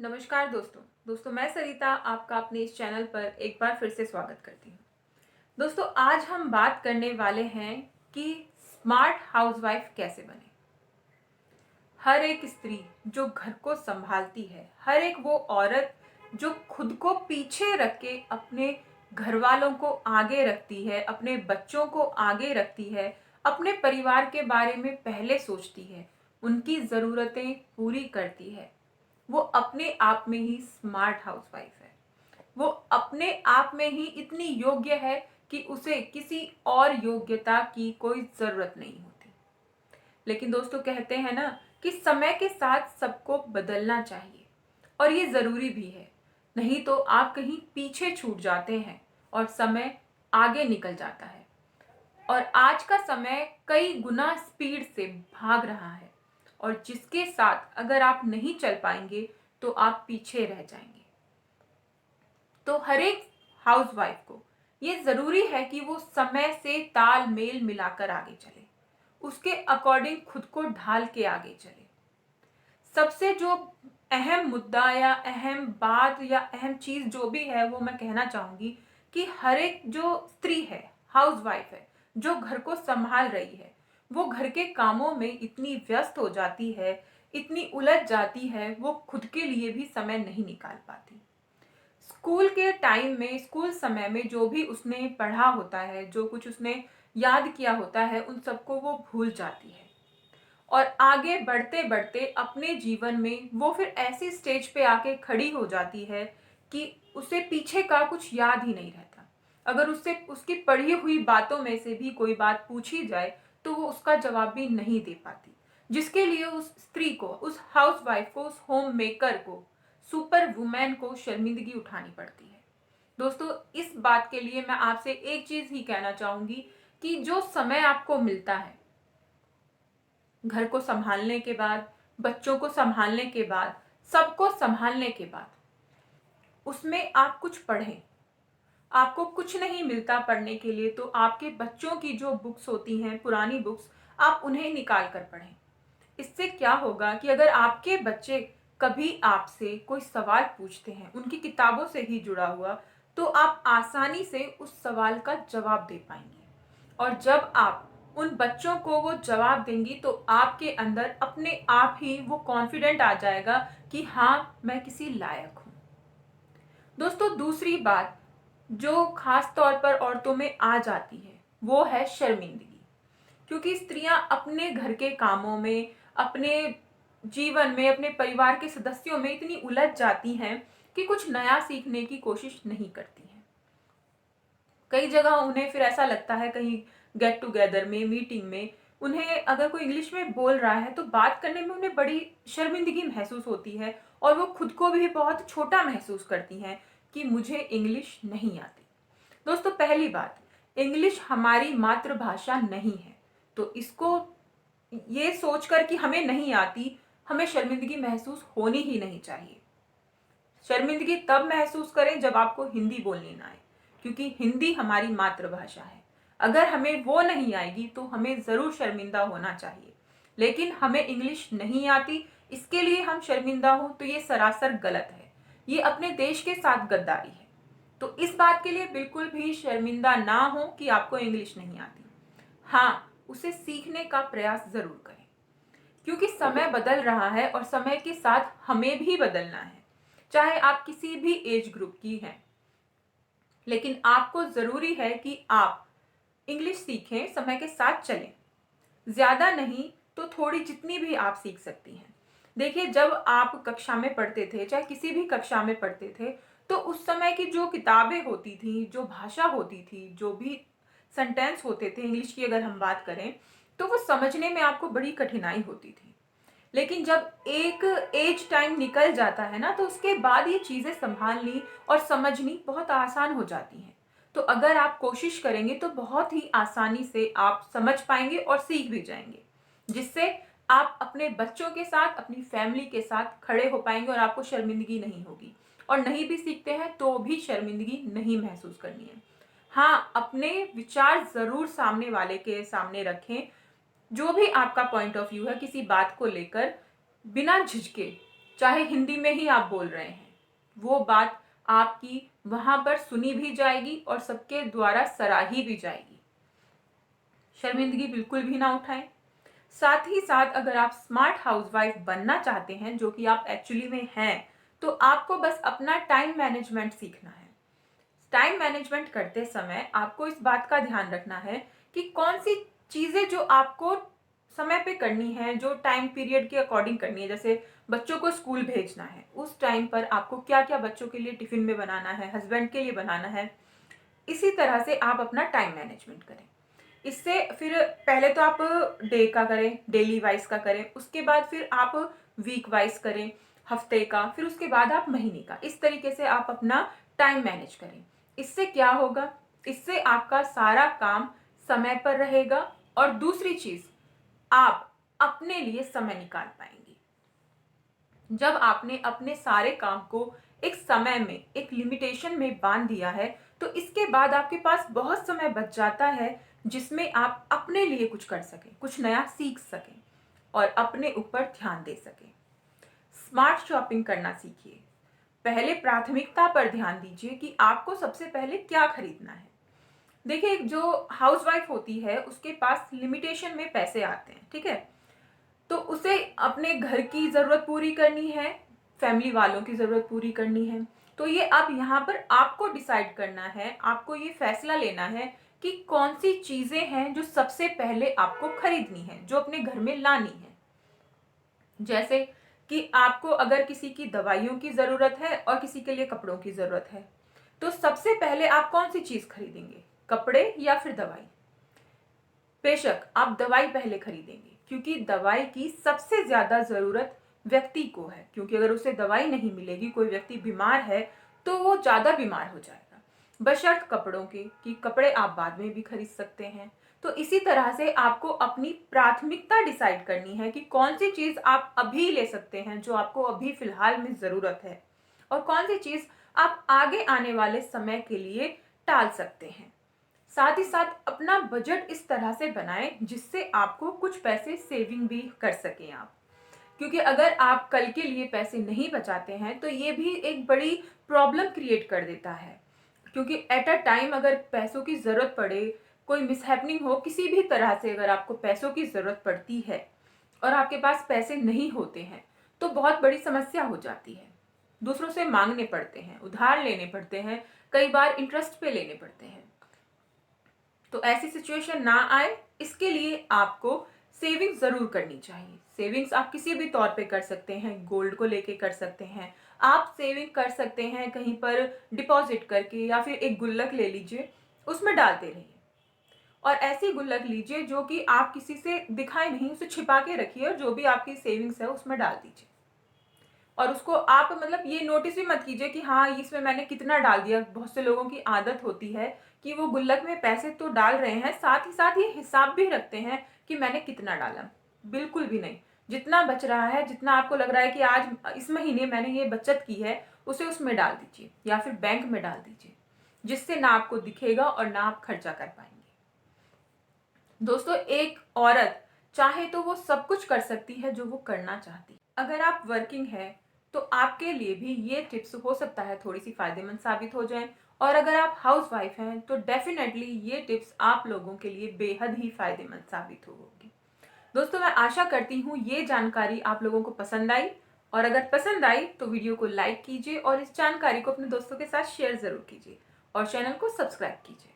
नमस्कार दोस्तों मैं सरिता आपका अपने इस चैनल पर एक बार फिर से स्वागत करती हूँ। दोस्तों आज हम बात करने वाले हैं कि स्मार्ट हाउसवाइफ कैसे बने। हर एक स्त्री जो घर को संभालती है, हर एक वो औरत जो खुद को पीछे रख के अपने घर वालों को आगे रखती है, अपने बच्चों को आगे रखती है, अपने परिवार के बारे में पहले सोचती है, उनकी ज़रूरतें पूरी करती है, वो अपने आप में ही स्मार्ट हाउसवाइफ है। वो अपने आप में ही इतनी योग्य है कि उसे किसी और योग्यता की कोई ज़रूरत नहीं होती। लेकिन दोस्तों कहते हैं ना कि समय के साथ सबको बदलना चाहिए और ये ज़रूरी भी है, नहीं तो आप कहीं पीछे छूट जाते हैं और समय आगे निकल जाता है। और आज का समय कई गुना स्पीड से भाग रहा है और जिसके साथ अगर आप नहीं चल पाएंगे तो आप पीछे रह जाएंगे। तो हर एक हाउसवाइफ को ये ज़रूरी है कि वो समय से तालमेल मिलाकर आगे चले, उसके अकॉर्डिंग खुद को ढाल के आगे चले। सबसे जो अहम मुद्दा या अहम बात या अहम चीज़ जो भी है वो मैं कहना चाहूँगी कि हर एक जो स्त्री है, हाउसवाइफ है, जो घर को संभाल रही है, वो घर के कामों में इतनी व्यस्त हो जाती है, इतनी उलझ जाती है, वो खुद के लिए भी समय नहीं निकाल पाती। स्कूल के टाइम में, स्कूल समय में जो भी उसने पढ़ा होता है, जो कुछ उसने याद किया होता है, उन सबको वो भूल जाती है और आगे बढ़ते बढ़ते अपने जीवन में वो फिर ऐसी स्टेज पे आके खड़ी हो जाती है कि उसे पीछे का कुछ याद ही नहीं रहता। अगर उससे उसकी पढ़ी हुई बातों में से भी कोई बात पूछी जाए तो वो उसका जवाब भी नहीं दे पाती, जिसके लिए उस स्त्री को, उस हाउसवाइफ को, उस होम मेकर को, सुपर वुमेन को शर्मिंदगी उठानी पड़ती है। दोस्तों इस बात के लिए मैं आपसे एक चीज ही कहना चाहूंगी कि जो समय आपको मिलता है घर को संभालने के बाद, बच्चों को संभालने के बाद, सबको संभालने के बाद, उसमें आप कुछ पढ़ें। आपको कुछ नहीं मिलता पढ़ने के लिए तो आपके बच्चों की जो बुक्स होती हैं, पुरानी बुक्स, आप उन्हें निकाल कर पढ़ें। इससे क्या होगा कि अगर आपके बच्चे कभी आपसे कोई सवाल पूछते हैं उनकी किताबों से ही जुड़ा हुआ, तो आप आसानी से उस सवाल का जवाब दे पाएंगे। और जब आप उन बच्चों को वो जवाब देंगी तो आपके अंदर अपने आप ही वो कॉन्फिडेंट आ जाएगा कि हाँ, मैं किसी लायक हूँ। दोस्तों दूसरी बात जो खास तौर पर औरतों में आ जाती है वो है शर्मिंदगी। क्योंकि स्त्रियां अपने घर के कामों में, अपने जीवन में, अपने परिवार के सदस्यों में इतनी उलझ जाती हैं कि कुछ नया सीखने की कोशिश नहीं करती हैं। कई जगह उन्हें फिर ऐसा लगता है, कहीं गेट टुगेदर में, मीटिंग में, उन्हें अगर कोई इंग्लिश में बोल रहा है तो बात करने में उन्हें बड़ी शर्मिंदगी महसूस होती है और वो खुद को भी बहुत छोटा महसूस करती हैं कि मुझे इंग्लिश नहीं आती। दोस्तों पहली बात, इंग्लिश हमारी मातृभाषा नहीं है, तो इसको ये सोचकर कि हमें नहीं आती, हमें शर्मिंदगी महसूस होनी ही नहीं चाहिए। शर्मिंदगी तब महसूस करें जब आपको हिंदी बोलनी ना आए, क्योंकि हिंदी हमारी मातृभाषा है। अगर हमें वो नहीं आएगी तो हमें ज़रूर शर्मिंदा होना चाहिए। लेकिन हमें इंग्लिश नहीं आती, इसके लिए हम शर्मिंदा हों तो ये सरासर गलत है। ये अपने देश के साथ गद्दारी है। तो इस बात के लिए बिल्कुल भी शर्मिंदा ना हो कि आपको इंग्लिश नहीं आती। हाँ, उसे सीखने का प्रयास ज़रूर करें, क्योंकि समय बदल रहा है और समय के साथ हमें भी बदलना है, चाहे आप किसी भी एज ग्रुप की हैं। लेकिन आपको ज़रूरी है कि आप इंग्लिश सीखें, समय के साथ चलें। ज़्यादा नहीं तो थोड़ी, जितनी भी आप सीख सकती हैं। देखिए जब आप कक्षा में पढ़ते थे, चाहे किसी भी कक्षा में पढ़ते थे, तो उस समय की जो किताबें होती थी, जो भाषा होती थी, जो भी सेंटेंस होते थे इंग्लिश की अगर हम बात करें, तो वो समझने में आपको बड़ी कठिनाई होती थी। लेकिन जब एक एज टाइम निकल जाता है ना, तो उसके बाद ये चीज़ें संभालनी और समझनी बहुत आसान हो जाती हैं। तो अगर आप कोशिश करेंगे तो बहुत ही आसानी से आप समझ पाएंगे और सीख भी जाएंगे, जिससे आप अपने बच्चों के साथ, अपनी फैमिली के साथ खड़े हो पाएंगे और आपको शर्मिंदगी नहीं होगी। और नहीं भी सीखते हैं तो भी शर्मिंदगी नहीं महसूस करनी है। हाँ, अपने विचार ज़रूर सामने वाले के सामने रखें। जो भी आपका पॉइंट ऑफ व्यू है किसी बात को लेकर, बिना झिझके चाहे हिंदी में ही आप बोल रहे हैं, वो बात आपकी वहां पर सुनी भी जाएगी और सबके द्वारा सराही भी जाएगी। शर्मिंदगी बिल्कुल भी ना उठाएं। साथ ही साथ अगर आप स्मार्ट हाउसवाइफ बनना चाहते हैं, जो कि आप एक्चुअली में हैं, तो आपको बस अपना टाइम मैनेजमेंट सीखना है। टाइम मैनेजमेंट करते समय आपको इस बात का ध्यान रखना है कि कौन सी चीजें जो आपको समय पे करनी है, जो टाइम पीरियड के अकॉर्डिंग करनी है। जैसे बच्चों को स्कूल भेजना है, उस टाइम पर आपको क्या क्या बच्चों के लिए टिफिन में बनाना है, हस्बैंड के लिए बनाना है। इसी तरह से आप अपना टाइम मैनेजमेंट करें। इससे फिर पहले तो आप डे का करें, डेली वाइज का करें, उसके बाद फिर आप वीक वाइज करें, हफ्ते का, फिर उसके बाद आप महीने का। इस तरीके से आप अपना टाइम मैनेज करें। इससे क्या होगा, इससे आपका सारा काम समय पर रहेगा और दूसरी चीज, आप अपने लिए समय निकाल पाएंगे। जब आपने अपने सारे काम को एक समय में, एक लिमिटेशन में बांध दिया है, तो इसके बाद आपके पास बहुत समय बच जाता है जिसमें आप अपने लिए कुछ कर सकें, कुछ नया सीख सकें और अपने ऊपर ध्यान दे सकें। स्मार्ट शॉपिंग करना सीखिए। पहले प्राथमिकता पर ध्यान दीजिए कि आपको सबसे पहले क्या खरीदना है। देखिए, जो हाउसवाइफ होती है उसके पास लिमिटेशन में पैसे आते हैं, ठीक है, तो उसे अपने घर की ज़रूरत पूरी करनी है, फैमिली वालों की ज़रूरत पूरी करनी है। तो ये अब यहाँ पर आपको डिसाइड करना है, आपको ये फैसला लेना है कि कौन सी चीज़ें हैं जो सबसे पहले आपको खरीदनी है, जो अपने घर में लानी है। जैसे कि आपको अगर किसी की दवाइयों की ज़रूरत है और किसी के लिए कपड़ों की ज़रूरत है, तो सबसे पहले आप कौन सी चीज़ खरीदेंगे, कपड़े या फिर दवाई? बेशक आप दवाई पहले खरीदेंगे, क्योंकि दवाई की सबसे ज्यादा जरूरत व्यक्ति को है। क्योंकि अगर उसे दवाई नहीं मिलेगी, कोई व्यक्ति बीमार है, तो वो ज्यादा बीमार हो जाएगा। बशर्त कपड़ों के कि कपड़े आप बाद में भी खरीद सकते हैं। तो इसी तरह से आपको अपनी प्राथमिकता डिसाइड करनी है कि कौन सी चीज आप अभी ले सकते हैं, जो आपको अभी फिलहाल में जरूरत है, और कौन सी चीज आप आगे आने वाले समय के लिए टाल सकते हैं। साथ ही साथ अपना बजट इस तरह से बनाएं जिससे आपको कुछ पैसे सेविंग भी कर सकें आप। क्योंकि अगर आप कल के लिए पैसे नहीं बचाते हैं तो ये भी एक बड़ी प्रॉब्लम क्रिएट कर देता है। क्योंकि एट अ टाइम अगर पैसों की ज़रूरत पड़े, कोई मिसहैपनिंग हो, किसी भी तरह से अगर आपको पैसों की ज़रूरत पड़ती है और आपके पास पैसे नहीं होते हैं, तो बहुत बड़ी समस्या हो जाती है। दूसरों से मांगने पड़ते हैं, उधार लेने पड़ते हैं, कई बार इंटरेस्ट पे लेने पड़ते हैं। तो ऐसी सिचुएशन ना आए, इसके लिए आपको सेविंग जरूर करनी चाहिए। सेविंग्स आप किसी भी तौर पे कर सकते हैं, गोल्ड को लेके कर सकते हैं, आप सेविंग कर सकते हैं कहीं पर डिपॉजिट करके, या फिर एक गुल्लक ले लीजिए, उसमें डालते रहिए। और ऐसी गुल्लक लीजिए जो कि आप किसी से दिखाए नहीं, उसे छिपा के रखिए और जो भी आपकी सेविंग्स है उसमें डाल दीजिए। और उसको आप मतलब ये नोटिस भी मत कीजिए कि हाँ इसमें मैंने कितना डाल दिया। बहुत से लोगों की आदत होती है कि वो गुल्लक में पैसे तो डाल रहे हैं, साथ ही साथ ये हिसाब भी रखते हैं कि मैंने कितना डाला। बिल्कुल भी नहीं। जितना बच रहा है, जितना आपको लग रहा है कि आज इस महीने मैंने ये बचत की है, उसे उसमें डाल दीजिए या फिर बैंक में डाल दीजिए, जिससे ना आपको दिखेगा और ना आप खर्चा कर पाएंगे। दोस्तों, एक औरत चाहे तो वो सब कुछ कर सकती है जो वो करना चाहती है। अगर आप वर्किंग है तो आपके लिए भी ये टिप्स हो सकता है थोड़ी सी फायदेमंद साबित हो जाए, और अगर आप हाउस वाइफ हैं तो डेफिनेटली ये टिप्स आप लोगों के लिए बेहद ही फायदेमंद साबित होगी। दोस्तों, मैं आशा करती हूँ ये जानकारी आप लोगों को पसंद आई, और अगर पसंद आई तो वीडियो को लाइक कीजिए और इस जानकारी को अपने दोस्तों के साथ शेयर जरूर कीजिए और चैनल को सब्सक्राइब कीजिए।